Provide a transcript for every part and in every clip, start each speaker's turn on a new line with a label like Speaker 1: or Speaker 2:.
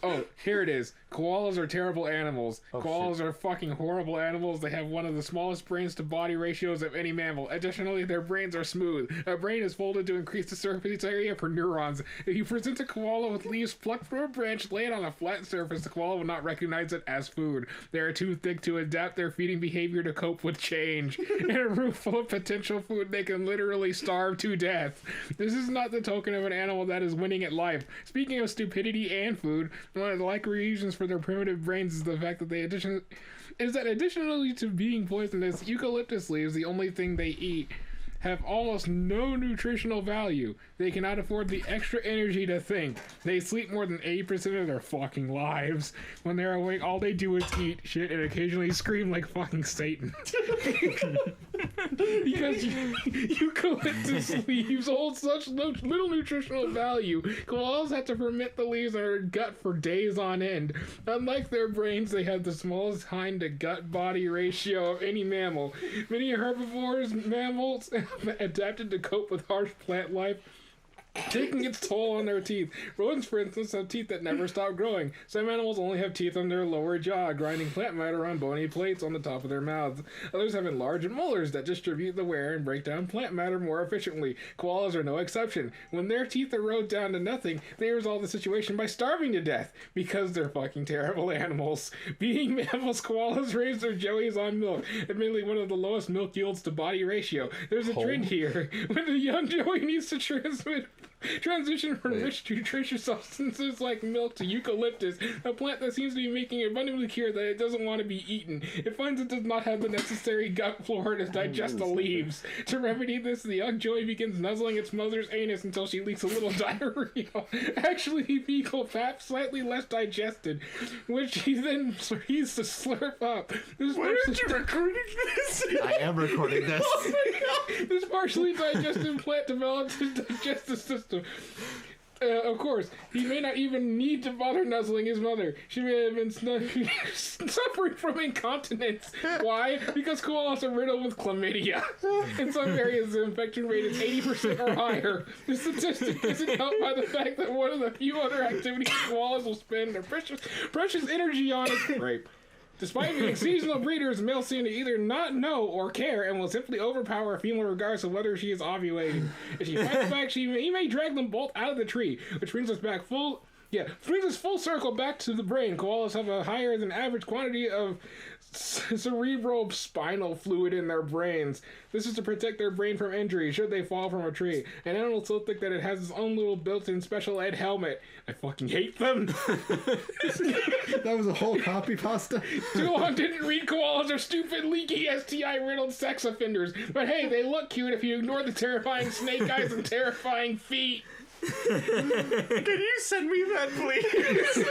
Speaker 1: Oh, here it is. Koalas are terrible animals. Koalas are fucking horrible animals. They have one of the smallest brains to body ratios of any mammal. Additionally, their brains are smooth. A brain is folded to increase the surface area for neurons. If you present a koala with leaves plucked from a branch, lay it on a flat surface, the koala will not recognize it as food. They are too thick to adapt their feeding behavior to cope with change. In a room full of potential food, they can literally starve to death. This is not the token of an animal that is winning at life. Speaking of stupidity and food, one of the likely reasons for their primitive brains is the fact that additionally to being poisonous, eucalyptus leaves, the only thing they eat, have almost no nutritional value. They cannot afford the extra energy to think. They sleep more than 80% of their fucking lives. When they're awake, all they do is eat shit and occasionally scream like fucking Satan. Because eucalyptus leaves hold such little nutritional value, koalas have to ferment the leaves in their gut for days on end. Unlike their brains, they have the smallest hind-to-gut body ratio of any mammal. Many herbivores, mammals, adapted to cope with harsh plant life, taking its toll on their teeth. Rodents, for instance, have teeth that never stop growing. Some animals only have teeth on their lower jaw, grinding plant matter on bony plates on the top of their mouths. Others have enlarged molars that distribute the wear and break down plant matter more efficiently. Koalas are no exception. When their teeth erode down to nothing, they resolve the situation by starving to death, because they're fucking terrible animals. Being mammals, koalas raise their joeys on milk, admittedly one of the lowest milk yields to body ratio. There's a trend here. When the young joey needs to transition from rich nutritious substances like milk to eucalyptus, a plant that seems to be making it abundantly clear that it doesn't want to be eaten. It finds it does not have the necessary gut flora to digest the leaves. To remedy this, the young joey begins nuzzling its mother's anus until she leaks a little diarrhea. Actually, fecal fat slightly less digested, which he then proceeds to slurp up.
Speaker 2: Why aren't you recording this?
Speaker 3: I am recording this.
Speaker 1: Oh my god! This partially digested plant develops his digestive system. Of course, he may not even need to bother nuzzling his mother. She may have been suffering from incontinence. Why? Because koalas are riddled with chlamydia. In some areas, the infection rate is 80% or higher. The statistic isn't helped by the fact that one of the few other activities koalas will spend their precious energy on is rape. Despite being seasonal breeders, males seem to either not know or care and will simply overpower a female regardless of whether she is ovulating. If she finds back, he may drag them both out of the tree, which brings us full circle back to the brain. Koalas have a higher than average quantity of cerebral spinal fluid in their brains. This is to protect their brain from injury should they fall from a tree. An animal so thick that it has its own little built-in special ed helmet. I fucking hate them.
Speaker 3: That was a whole copy pasta.
Speaker 1: Too long didn't read koalas are stupid, leaky, STI-riddled sex offenders. But hey, they look cute if you ignore the terrifying snake eyes and terrifying feet.
Speaker 2: Can you send me that, please?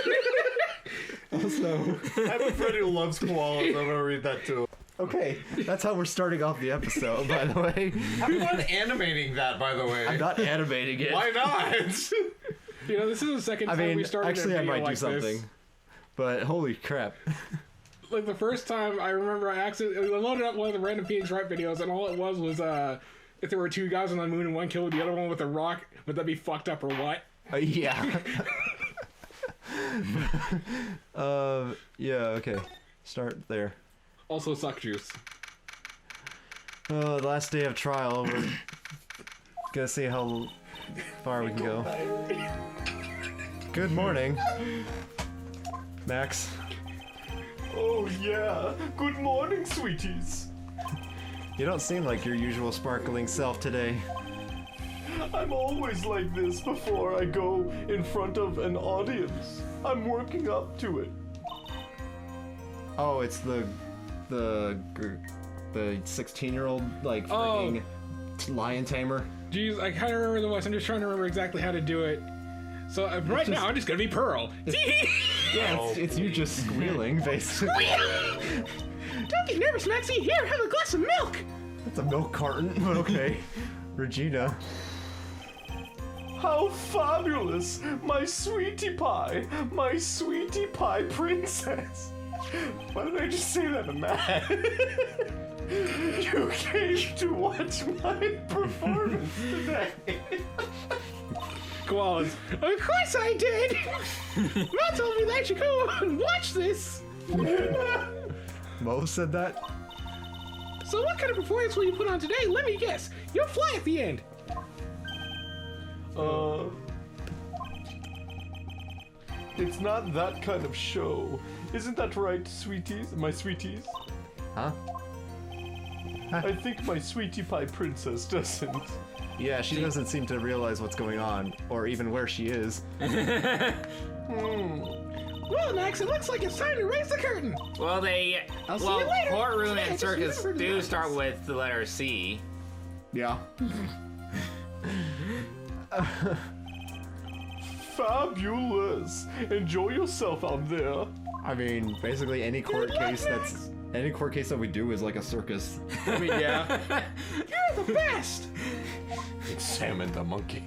Speaker 3: Also,
Speaker 2: I have a friend who loves koalas. I'm gonna read that too.
Speaker 3: okay, that's how we're starting off the episode, by the way.
Speaker 2: Have fun animating that, by the way.
Speaker 3: I'm not animating it.
Speaker 2: Why not?
Speaker 1: You know, this is the second time we started
Speaker 3: actually,
Speaker 1: a
Speaker 3: I
Speaker 1: video
Speaker 3: might
Speaker 1: like
Speaker 3: do something.
Speaker 1: this.
Speaker 3: But holy crap.
Speaker 1: Like, the first time, I remember I accidentally loaded up one of the random Phoenix Wright videos, and all it was, if there were two guys on the moon and one killed the other one with a rock, would that be fucked up or what?
Speaker 3: Yeah. Yeah, okay. Start there.
Speaker 1: Also suck juice.
Speaker 3: The last day of trial. We're gonna see how far we can go. Good morning, Max.
Speaker 2: Oh yeah. Good morning, sweeties.
Speaker 3: You don't seem like your usual sparkling self today.
Speaker 2: I'm always like this before I go in front of an audience. I'm working up to it.
Speaker 3: Oh, it's the 16-year-old like freaking lion tamer.
Speaker 1: Jeez, I kind of remember the voice. I'm just trying to remember exactly how to do it. So right now, I'm just gonna be Pearl.
Speaker 3: Yeah, it's you just squealing, basically.
Speaker 1: Don't get nervous, Maxie. Here, have a glass of milk.
Speaker 3: It's a milk carton, but okay. Regina.
Speaker 2: How fabulous! My sweetie pie princess. Why did I just say that in that? You came to watch my performance today.
Speaker 1: Koalas. Of course I did! Mom told me that I should go and watch this!
Speaker 3: Mo said that?
Speaker 1: So what kind of performance will you put on today? Let me guess. You'll fly at the end.
Speaker 2: It's not that kind of show. Isn't that right, sweeties? My sweeties?
Speaker 3: Huh?
Speaker 2: I think my sweetie pie princess doesn't.
Speaker 3: Yeah, she doesn't seem to realize what's going on, or even where she is.
Speaker 1: Well, Max, it looks like it's time to raise the curtain.
Speaker 4: Well,
Speaker 1: see you later.
Speaker 4: courtroom
Speaker 1: Yeah,
Speaker 4: and
Speaker 1: just
Speaker 4: circus
Speaker 1: remember to
Speaker 4: do
Speaker 1: ask.
Speaker 4: start with the letter C.
Speaker 3: Yeah.
Speaker 2: Fabulous! Enjoy yourself out there.
Speaker 3: I mean, basically any court case that we do is like a circus.
Speaker 1: I mean, yeah. You're the best.
Speaker 2: Examine the monkey.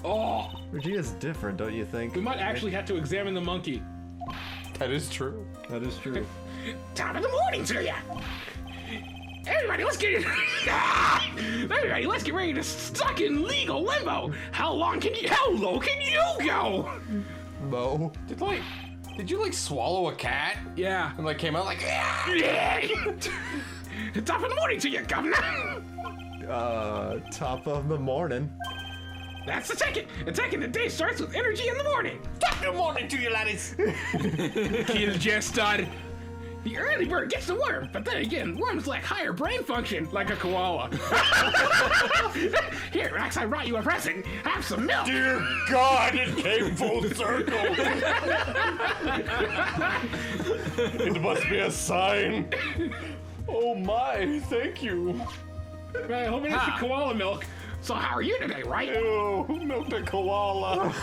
Speaker 1: Oh,
Speaker 3: Regina's different, don't you think?
Speaker 1: we might actually have to examine the monkey.
Speaker 2: That is true.
Speaker 3: That is true.
Speaker 1: Top of the morning to ya. Everybody, let's get Everybody, let's get ready to stuck in legal limbo. How low can you go?
Speaker 3: Mo?
Speaker 2: Did you like swallow a cat?
Speaker 1: Yeah.
Speaker 2: And like came out like
Speaker 1: Top of the morning to you, governor.
Speaker 3: Top of the morning.
Speaker 1: That's the ticket. The day starts with energy in the morning.
Speaker 2: Top of the morning to you, laddies.
Speaker 1: Kill just started. The early bird gets the worm, but then again, worms lack higher brain function, like a koala. Here, Max, I brought you a present. Have some milk.
Speaker 2: Dear God, it came full circle. It must be a sign. Oh my, thank you.
Speaker 1: I hope it's the koala milk. So how are you today, Wright?
Speaker 2: Ew, milked a koala.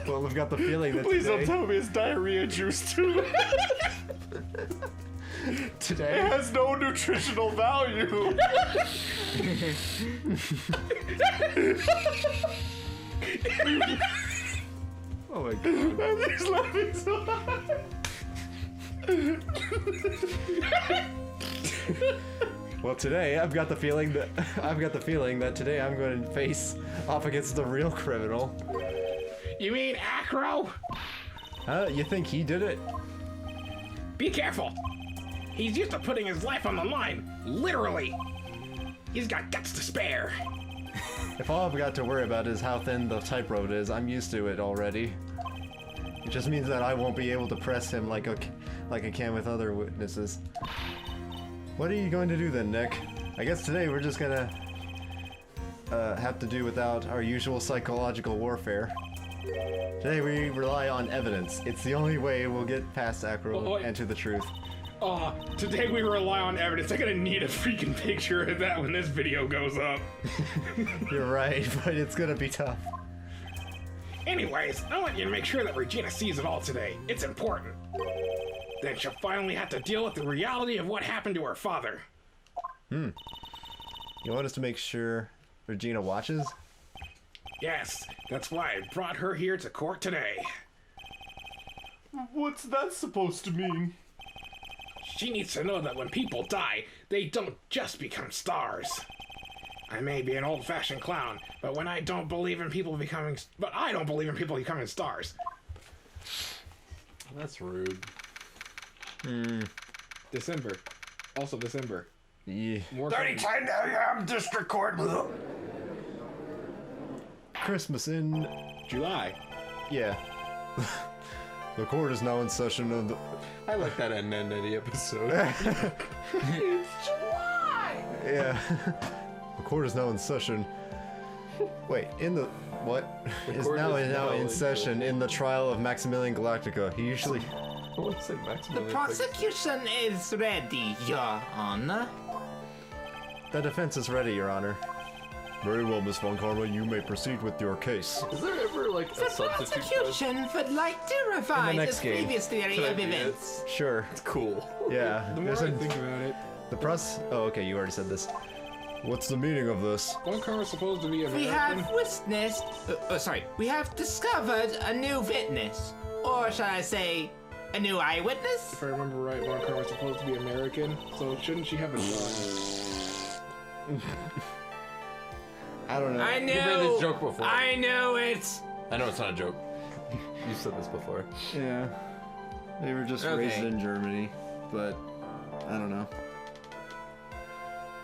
Speaker 3: Well, we've got the feeling that
Speaker 2: Please
Speaker 3: today,
Speaker 2: don't tell me it's diarrhea juice too. It
Speaker 3: today,
Speaker 2: has no nutritional value.
Speaker 3: oh my god.
Speaker 2: He's laughing so hard.
Speaker 3: Well, today I've got the feeling that today I'm going to face off against the real criminal.
Speaker 1: You mean Acro?
Speaker 3: Huh? You think he did it?
Speaker 1: Be careful. He's used to putting his life on the line. Literally. He's got guts to spare.
Speaker 3: If all I've got to worry about is how thin the tightrope is, I'm used to it already. It just means that I won't be able to press him like I can with other witnesses. What are you going to do then, Nick? I guess today we're just gonna have to do without our usual psychological warfare. Today we rely on evidence. It's the only way we'll get past Acro and to the truth.
Speaker 1: Today we rely on evidence. I'm gonna need a freaking picture of that when this video goes up.
Speaker 3: You're right, but it's gonna be tough.
Speaker 1: Anyways, I want you to make sure that Regina sees it all today. It's important. Then she'll finally have to deal with the reality of what happened to her father.
Speaker 3: You want us to make sure Regina watches?
Speaker 1: Yes, that's why I brought her here to court today.
Speaker 2: What's that supposed to mean?
Speaker 1: She needs to know that when people die, they don't just become stars. I may be an old-fashioned clown, but I don't believe in people becoming stars.
Speaker 2: That's rude.
Speaker 1: December. Also December.
Speaker 3: Yeah.
Speaker 1: More
Speaker 2: 3010 a.m. District Court.
Speaker 3: Christmas in...
Speaker 1: July.
Speaker 3: yeah. The court is now in session of the...
Speaker 2: I like that end of the episode.
Speaker 1: It's July!
Speaker 3: Yeah. The court is now in session. Wait, in the... what? Is
Speaker 2: court
Speaker 3: now
Speaker 2: is now
Speaker 3: in
Speaker 2: in
Speaker 3: session in the trial of Maximilian Galactica. He usually...
Speaker 2: What's it,
Speaker 4: The
Speaker 2: Maximilian?
Speaker 4: prosecution is ready, Your Honor.
Speaker 3: The defense is ready, Your Honor. Very well, Miss Von Karma. You may proceed with your case.
Speaker 2: Is there ever like
Speaker 4: The
Speaker 2: a substitute judge?
Speaker 4: prosecution would like to revise
Speaker 3: next
Speaker 4: its
Speaker 3: game.
Speaker 4: previous theory
Speaker 2: Can I
Speaker 4: of
Speaker 2: be it?
Speaker 4: events.
Speaker 3: Sure.
Speaker 2: It's cool.
Speaker 3: Yeah.
Speaker 1: The more
Speaker 3: There's
Speaker 1: I
Speaker 3: a-
Speaker 1: think about it,
Speaker 3: the press... Oh, okay, you already said this. What's the meaning of this?
Speaker 1: one car is supposed to be American.
Speaker 4: We have witnessed... we have discovered a new witness. Or shall I say, a new eyewitness?
Speaker 1: If I remember right, one car was supposed to be American, so shouldn't she have a son?
Speaker 3: I don't know.
Speaker 4: I knew.
Speaker 2: You've heard this joke before.
Speaker 4: I knew it.
Speaker 2: I know it's not a joke. You said this before.
Speaker 3: Yeah. They were just raised in Germany, but I don't know.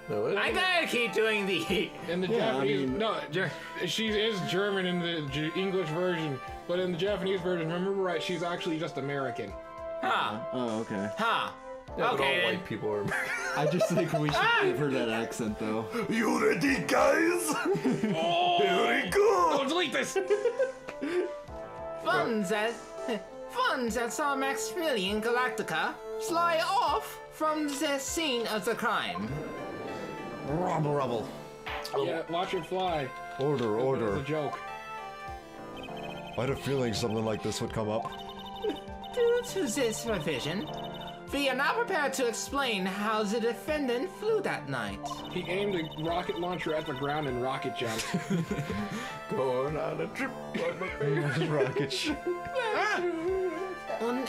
Speaker 2: No,
Speaker 4: I gotta keep doing the.
Speaker 1: In the Japanese, she is German in the English version, but in the Japanese version, remember right, she's actually just American.
Speaker 4: Huh.
Speaker 3: Oh, okay.
Speaker 4: Huh.
Speaker 2: Yeah, but all
Speaker 4: Okay.
Speaker 2: white people are.
Speaker 3: I just think we should give her that accent, though.
Speaker 2: You ready, guys?
Speaker 1: Oh,
Speaker 2: Here we go.
Speaker 1: oh, delete this.
Speaker 4: Funds at Star Maximilian Galactica fly off from the scene of the crime.
Speaker 3: Rubble.
Speaker 1: Yeah, watch it fly.
Speaker 3: Order,
Speaker 1: That was
Speaker 3: order.
Speaker 1: a joke.
Speaker 3: I had a feeling something like this would come up.
Speaker 4: Due to this revision, we are now prepared to explain how the defendant flew that night.
Speaker 1: He aimed a rocket launcher at the ground and rocket jumped.
Speaker 2: Going on a trip.
Speaker 3: Rocket ship.
Speaker 4: An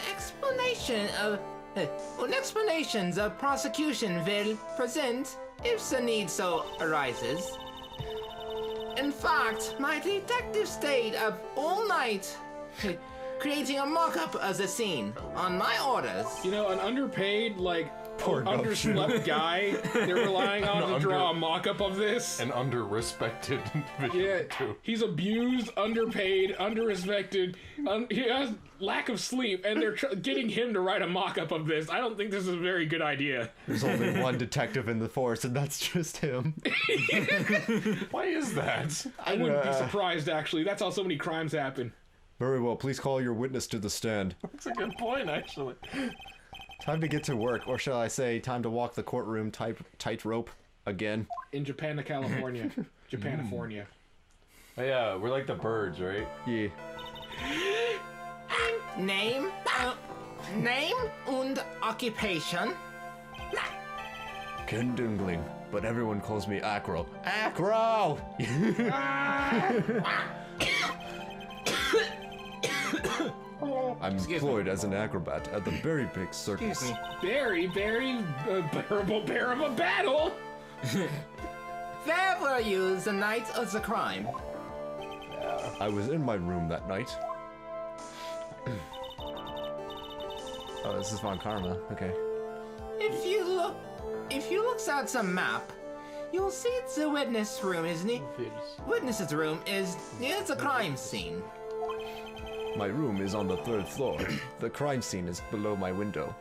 Speaker 4: explanations of prosecution will present if the need so arises. In fact, my detective stayed up all night creating a mock-up of the scene on my orders.
Speaker 1: You know, an underpaid, like,
Speaker 3: Poor
Speaker 1: underslept guy they're relying on to draw a
Speaker 2: under-
Speaker 1: mock-up of this.
Speaker 2: An under-respected individual,
Speaker 1: Yeah,
Speaker 2: too.
Speaker 1: he's abused, underpaid, underrespected. He has lack of sleep, and they're getting him to write a mock-up of this. I don't think this is a very good idea.
Speaker 3: There's only one detective in the force, and that's just him.
Speaker 2: Why is that?
Speaker 1: I wouldn't be surprised, actually. That's how so many crimes happen.
Speaker 3: Very well, please call your witness to the stand.
Speaker 2: That's a good point, actually.
Speaker 3: Time to get to work, or shall I say, time to walk the courtroom tightrope again.
Speaker 1: In Japan to California. Japanifornia.
Speaker 2: Oh, yeah, we're like the birds, right?
Speaker 3: Yeah.
Speaker 4: Name and occupation.
Speaker 3: Ken Dingling, but everyone calls me Acro. Acro! I'm employed as an acrobat at the very big circus.
Speaker 4: Excuse me.
Speaker 1: Very, very bearable bear of a battle!
Speaker 4: Where were you the night of the crime?
Speaker 3: I was in my room that night. Oh, this is Von Karma. Okay.
Speaker 4: If you look at the map, you'll see the witness's room is near the crime scene.
Speaker 3: My room is on the 3rd floor. The crime scene is below my window.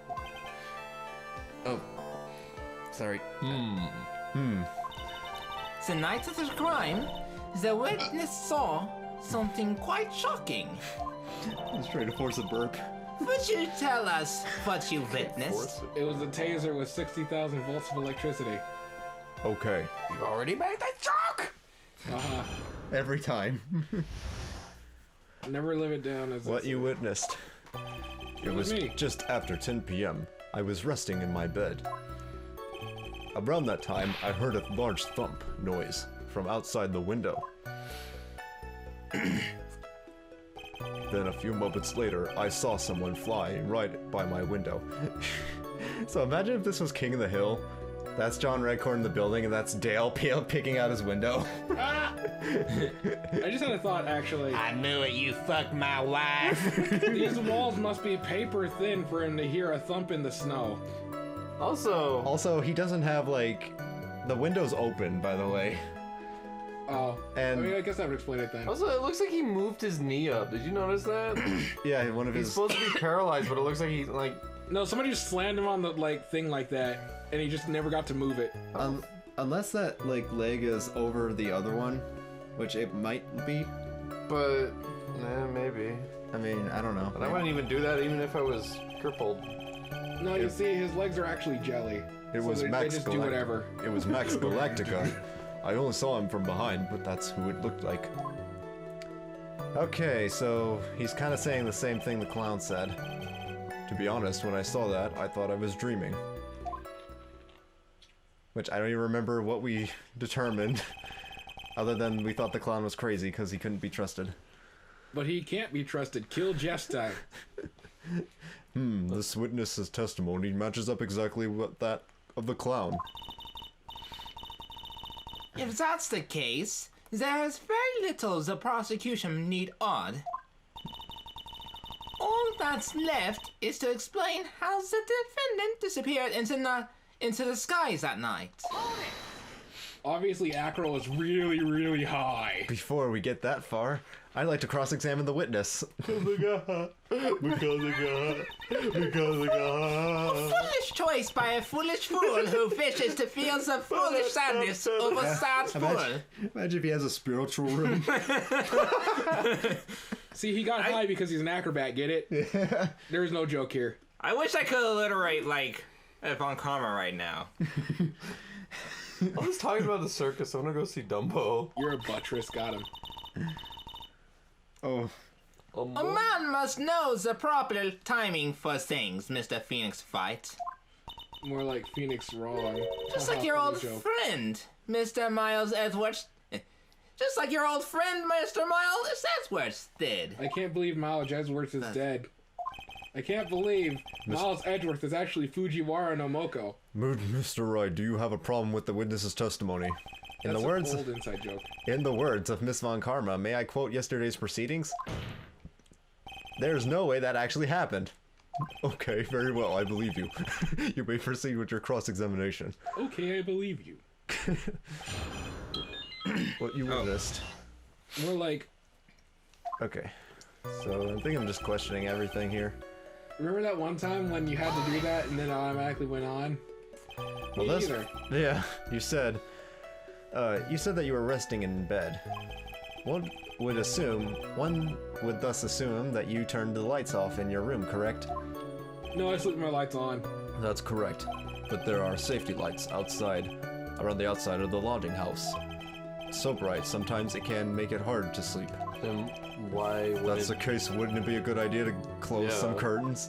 Speaker 3: Oh. Sorry.
Speaker 4: The night of the crime, the witness saw something quite shocking.
Speaker 3: I was trying to force a burp.
Speaker 4: Would you tell us what you witnessed?
Speaker 1: It was a taser with 60,000 volts of electricity.
Speaker 3: Okay.
Speaker 2: You already made that joke!
Speaker 1: Uh-huh.
Speaker 3: Every time.
Speaker 1: Never live it down as
Speaker 3: What you witnessed. It
Speaker 1: was
Speaker 3: was
Speaker 1: me.
Speaker 3: just after 10 p.m. I was resting in my bed. Around that time, I heard a large thump noise from outside the window. Then a few moments later, I saw someone fly right by my window. So imagine if this was King of the Hill. That's John Redcorn in the building, and that's Dale picking out his window.
Speaker 1: Ah! I just had a thought, actually.
Speaker 4: I knew it, you fucked my wife.
Speaker 1: These walls must be paper thin for him to hear a thump in the snow.
Speaker 3: Also, he doesn't have, like... The window's open, by the way.
Speaker 1: Oh.
Speaker 3: And-
Speaker 1: I mean, I guess that would explain it then.
Speaker 2: Also, it looks like he moved his knee up. Did you notice that?
Speaker 3: Yeah, one of
Speaker 2: He's
Speaker 3: his...
Speaker 2: supposed to be paralyzed, but it looks like he, like...
Speaker 1: No, somebody just slammed him on the, like, thing like that, and he just never got to move it.
Speaker 3: Unless that, like, leg is over the other one, which it might be.
Speaker 2: But... maybe.
Speaker 3: I mean, I don't know.
Speaker 2: But I wouldn't even do that even if I was crippled.
Speaker 1: No, you see, his legs are actually jelly.
Speaker 3: It
Speaker 1: So
Speaker 3: was
Speaker 1: they
Speaker 3: Max
Speaker 1: just do whatever.
Speaker 3: It was Max Galactica. I only saw him from behind, but that's who it looked like. Okay, so he's kind of saying the same thing the clown said. To be honest, when I saw that, I thought I was dreaming. Which I don't even remember what we determined. Other than we thought the clown was crazy because he couldn't be trusted.
Speaker 1: But he can't be trusted. Kill Jester.
Speaker 3: This witness's testimony matches up exactly with that of the clown.
Speaker 4: If that's the case, there's very little the prosecution need add. All that's left is to explain how the defendant disappeared into the skies that night.
Speaker 1: Obviously, Acro is really, really high.
Speaker 3: Before we get that far, I'd like to cross-examine the witness.
Speaker 4: Foolish choice by a foolish fool who wishes to feel the foolish sadness of a sad fool.
Speaker 3: Imagine if he has a spiritual room.
Speaker 1: See, he got high because he's an acrobat, get it? Yeah. There's no joke here.
Speaker 4: I wish I could alliterate, like, Von Karma right now.
Speaker 2: I was talking about the circus. I want to go see Dumbo.
Speaker 1: You're a buttress, got him.
Speaker 3: Oh.
Speaker 4: A man must know the proper timing for things, Mr. Phoenix Fight.
Speaker 1: More like Phoenix Wrong.
Speaker 4: Just like your old friend, Mr. Miles Edwards. Just like your old friend, Mr. Miles Edwards did.
Speaker 1: I can't believe Miles Edgeworth is dead. I can't believe Miles Edgeworth is actually Fujiwara no Moko.
Speaker 3: Mr. Wright, do you have a problem with the witness's testimony?
Speaker 1: That's an old inside joke.
Speaker 3: In the words of Miss Von Karma, may I quote yesterday's proceedings? There's no way that actually happened. Okay, very well, I believe you. You may proceed with your cross-examination.
Speaker 1: Okay, I believe you.
Speaker 3: What you witnessed.
Speaker 1: More like...
Speaker 3: Okay. So, I think I'm just questioning everything here.
Speaker 1: Remember that one time when you had to do that and then it automatically went on?
Speaker 3: Well, that's... Yeah, you said that you were resting in bed. One would thus assume that you turned the lights off in your room, correct?
Speaker 1: No, I sleep with my lights on.
Speaker 3: That's correct. But there are safety lights outside, around the outside of the lodging house. So bright, sometimes it can make it hard to sleep.
Speaker 2: Then why would
Speaker 3: That's the case, wouldn't it be a good idea to close some curtains?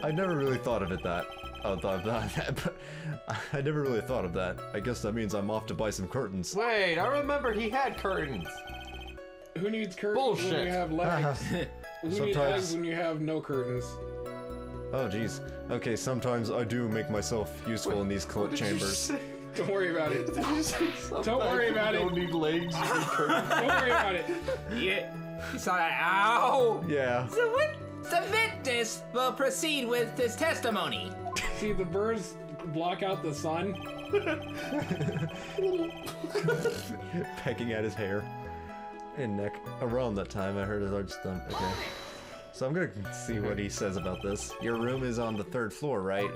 Speaker 3: I never really thought of it that. But I never really thought of that. I guess that means I'm off to buy some curtains.
Speaker 2: Wait, I remember he had curtains.
Speaker 1: Who needs curtains when you have legs? Who needs legs when you have no curtains?
Speaker 3: Oh, jeez. Okay, sometimes I do make myself useful in these chambers.
Speaker 1: Don't worry about it. Don't worry about it.
Speaker 2: Don't need legs. You need curtains.
Speaker 1: Don't worry about it.
Speaker 4: Yeah. You saw that? Ow!
Speaker 3: Yeah.
Speaker 4: The witness will proceed with his testimony.
Speaker 1: See, the birds block out the sun.
Speaker 3: Pecking at his hair and neck. Around that time, I heard his arch stump. Okay. So I'm gonna see what he says about this. Your room is on the 3rd floor, right?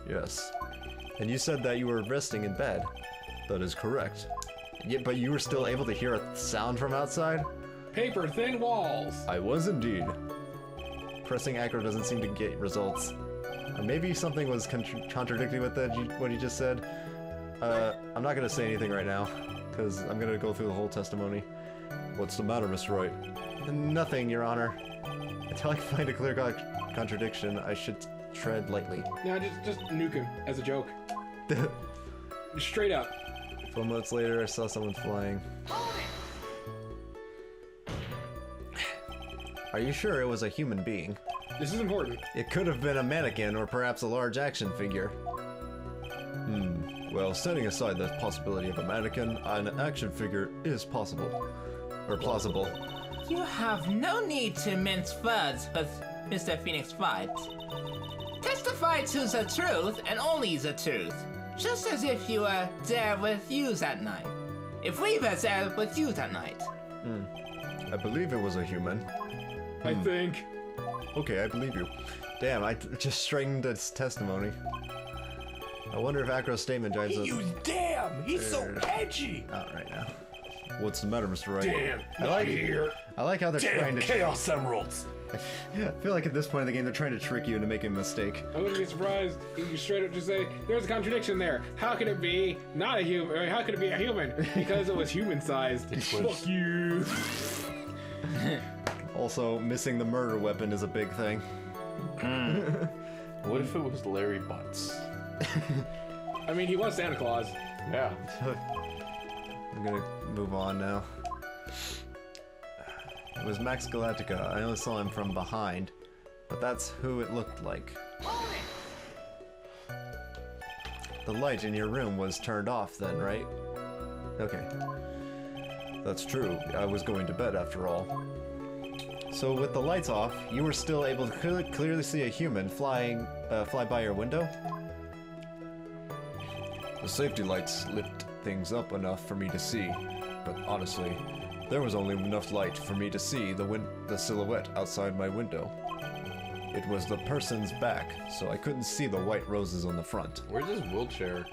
Speaker 3: Yes. And you said that you were resting in bed. That is correct. Yeah, but you were still able to hear a sound from outside?
Speaker 1: Paper thin walls.
Speaker 3: I was indeed. Pressing acro doesn't seem to get results. Maybe something was contradicting with that, what he just said. I'm not gonna say anything right now, because I'm gonna go through the whole testimony. What's the matter, Mr. Wright? Nothing, Your Honor. Until I find a clear contradiction, I should tread lightly.
Speaker 1: No, just nuke him as a joke. Straight up.
Speaker 3: 4 minutes later, I saw someone flying. Are you sure it was a human being?
Speaker 1: This is important.
Speaker 3: It could have been a mannequin or perhaps a large action figure. Well, setting aside the possibility of a mannequin, an action figure is possible. Or plausible.
Speaker 4: You have no need to mince words with Mr. Phoenix Fight. Testify to the truth and only the truth. Just as if you were there with you that night. If we were there with you that night.
Speaker 3: I believe it was a human.
Speaker 1: I think.
Speaker 3: Okay, I believe you. Damn, I just straightened its testimony. I wonder if Acro's statement drives us.
Speaker 2: Damn, he's so edgy.
Speaker 3: Not right now. What's the matter, Mr. Wright?
Speaker 2: Damn, here.
Speaker 3: I like how they're trying to.
Speaker 2: Chaos Emeralds.
Speaker 3: I feel like at this point in the game they're trying to trick you into making a mistake.
Speaker 1: I wouldn't be surprised if you straight up just say, there's a contradiction there. How could it be not a human? Or how could it be a human? Because it was human-sized. Fuck you.
Speaker 3: Also, missing the murder weapon is a big thing.
Speaker 2: What if it was Larry Butts?
Speaker 1: I mean, he was Santa Claus.
Speaker 2: Yeah.
Speaker 3: I'm gonna move on now. It was Max Galactica. I only saw him from behind, but that's who it looked like. The light in your room was turned off then, right? Okay. That's true. I was going to bed after all. So with the lights off, you were still able to clearly see a human fly by your window? The safety lights lit things up enough for me to see, but honestly, there was only enough light for me to see the silhouette outside my window. It was the person's back, so I couldn't see the white roses on the front.
Speaker 5: Where's his wheelchair?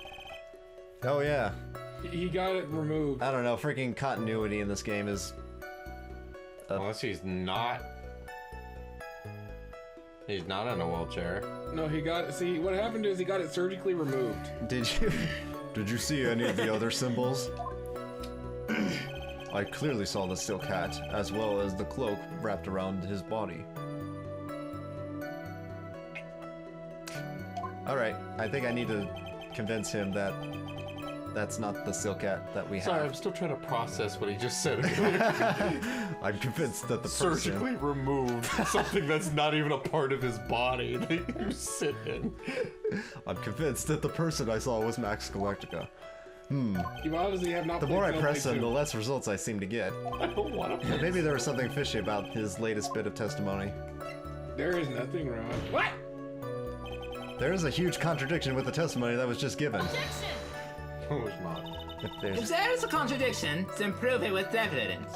Speaker 3: Oh yeah.
Speaker 1: He got it removed.
Speaker 3: I don't know, freaking continuity in this game is...
Speaker 5: Unless he's not... He's not in a wheelchair.
Speaker 1: No, he got it. See, what happened is he got it surgically removed.
Speaker 3: Did you see any of the other symbols? I clearly saw the silk hat, as well as the cloak wrapped around his body. Alright, I think I need to convince him that that's not the silk hat that we have.
Speaker 5: Sorry, I'm still trying to process what he just said.
Speaker 3: I'm convinced that the person...
Speaker 5: Surgically removed something that's not even a part of his body that you sit in.
Speaker 3: I'm convinced that the person I saw was Max Galactica.
Speaker 1: You obviously have not
Speaker 3: The
Speaker 1: played
Speaker 3: more I
Speaker 1: Xenoblade
Speaker 3: press him,
Speaker 1: 2.
Speaker 3: the less results I seem to get.
Speaker 5: I don't want to.
Speaker 3: Maybe there was something fishy about his latest bit of testimony.
Speaker 1: There is nothing wrong. What?
Speaker 3: There is a huge contradiction with the testimony that was just given.
Speaker 5: No, it's not.
Speaker 4: If there is a contradiction, then prove it with evidence.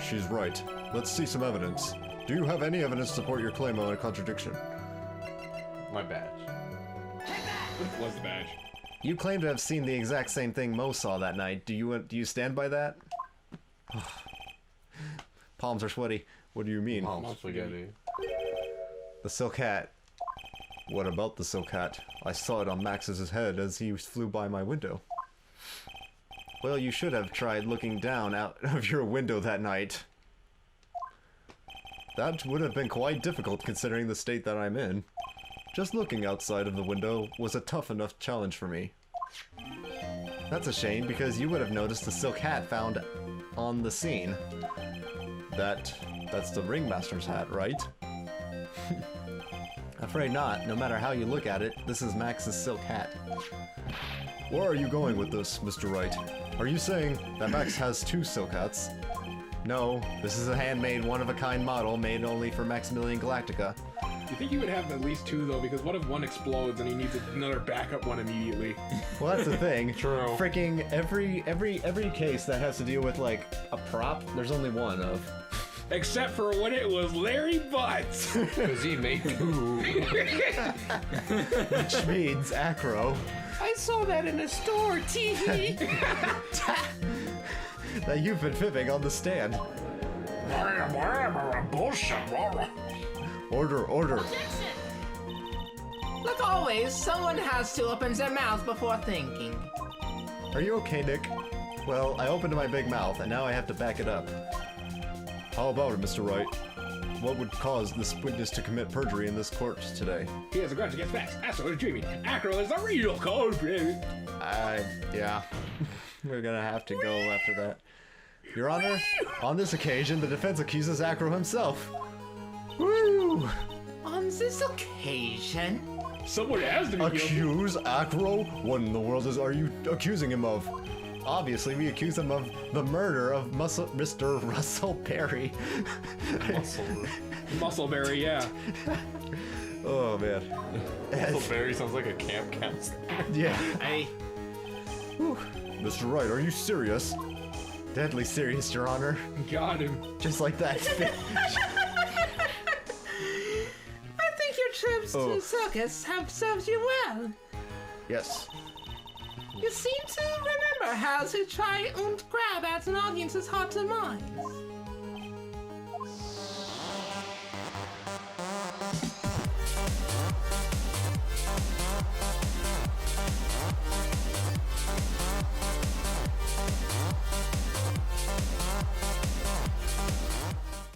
Speaker 3: She's right. Let's see some evidence. Do you have any evidence to support your claim on a contradiction?
Speaker 5: My badge.
Speaker 1: What was the badge?
Speaker 3: You claim to have seen the exact same thing Mo saw that night. Do you stand by that? Palms are sweaty. What do you mean?
Speaker 5: Mom spaghetti.
Speaker 3: The silk hat. What about the silk hat? I saw it on Max's head as he flew by my window. Well, you should have tried looking down out of your window that night. That would have been quite difficult considering the state that I'm in. Just looking outside of the window was a tough enough challenge for me. That's a shame because you would have noticed the silk hat found on the scene. That's the ringmaster's hat, right? Afraid not. No matter how you look at it, this is Max's silk hat. Where are you going with this, Mr. Wright? Are you saying that Max has two silk hats? No, this is a handmade, one-of-a-kind model made only for Maximilian Galactica.
Speaker 1: You think he would have at least two though? Because what if one explodes and he needs another backup one immediately?
Speaker 3: Well, that's the thing.
Speaker 5: True.
Speaker 3: Freaking every case that has to deal with like a prop, there's only one of.
Speaker 1: Except for when it was Larry Butts.
Speaker 5: Because he made poo.
Speaker 3: Which means Acro.
Speaker 4: I saw that in a store, TV.
Speaker 3: That you've been fibbing on the stand.
Speaker 1: Bullshit.
Speaker 3: Order.
Speaker 4: Like always, someone has to open their mouth before thinking.
Speaker 3: Are you okay, Nick? Well, I opened my big mouth, and now I have to back it up. How about it, Mr. Wright? What would cause this witness to commit perjury in this court today?
Speaker 1: He has a grudge against Max. Astro is dreaming. Acro is the real culprit.
Speaker 3: Yeah. We're gonna have to go after that. Your Honor, on this occasion, the defense accuses Acro himself. Woo!
Speaker 4: On this occasion,
Speaker 1: Someone has to be guilty.
Speaker 3: Accuse Acro? What in the world are you accusing him of? Obviously, we accuse him of the murder of Mr. Russell Perry.
Speaker 1: Muscleberry, yeah.
Speaker 3: Oh, man.
Speaker 5: Muscleberry sounds like a camp counselor.
Speaker 3: Yeah.
Speaker 4: hey,
Speaker 3: Mr. Wright, are you serious? Deadly serious, Your Honor.
Speaker 1: Got him.
Speaker 3: Just like that.
Speaker 4: I think your trips to the circus have served you well.
Speaker 3: Yes.
Speaker 4: You seem to remember how to try and grab at an audience's hearts and minds.